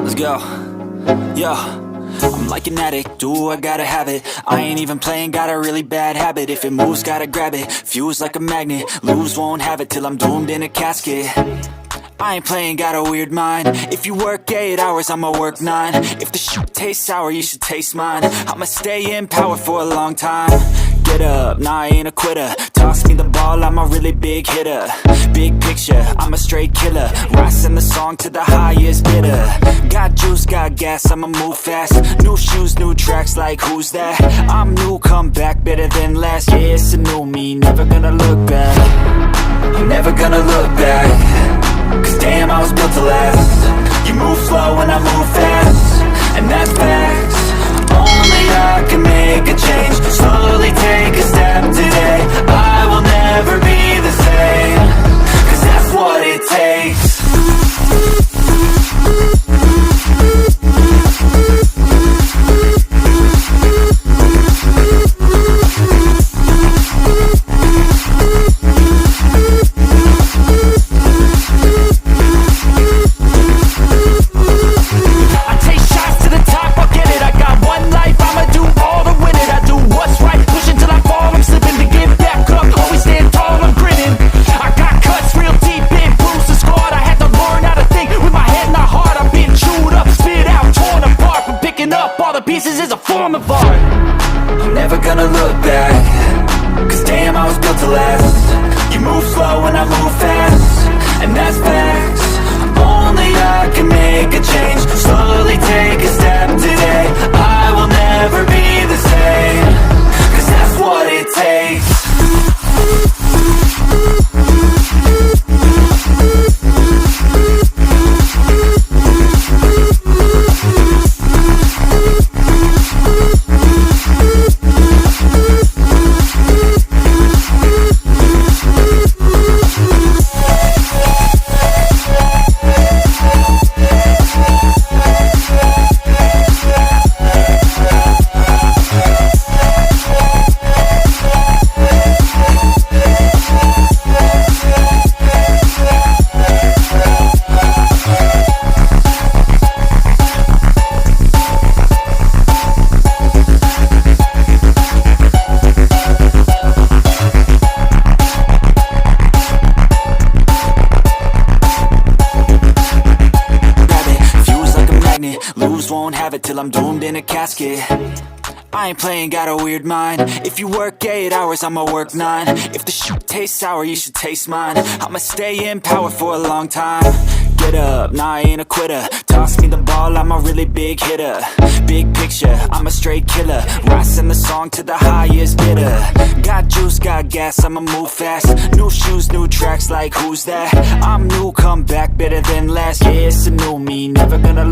Let's go. Yo, I'm like an addict, do I gotta have it. I ain't even playing, got a really bad habit. If it moves, gotta grab it, fuse like a magnet. Lose, won't have it till I'm doomed in a casket. I ain't playing, got a weird mind. If you work 8 hours, I'ma work 9. If the shit tastes sour, you should taste mine. I'ma stay in power for a long time. Get up, nah, I ain't a quitter. Toss me the ball, I'm a really big hitter. Big picture, I'm a straight killer. Rising the song to the highest bidder. Got juice, got gas, I'ma move fast. New shoes, new tracks, like who's that? I'm new, come back, better than last. Yeah, it's a new me, never gonna look back. I'm never gonna look back. Cause damn, I was built to last. You move slow and I move fast, and that's facts. Only I can make a change. Slowly take a step today. I will never be the same. Cause that's what it takes. Pieces is a form of art. I'm never gonna look back. Cause damn, I was built to last. You move slow and I move fast, and that's facts. Only I can make a change. Slowly take a step today. I will never be the same. Cause that's what it takes. Lose, won't have it till I'm doomed in a casket. I ain't playing, got a weird mind. If you work 8 hours, I'ma work 9. If the shit tastes sour, you should taste mine. I'ma stay in power for a long time. Get up, nah, I ain't a quitter. Toss me the ball, I'm a really big hitter. Big picture, I'm a straight killer. Rising the song to the highest bidder. Got juice, got gas, I'ma move fast. New shoes, new tracks, like who's that? I'm new, come back, better than last. Yeah, it's a new me, never gonna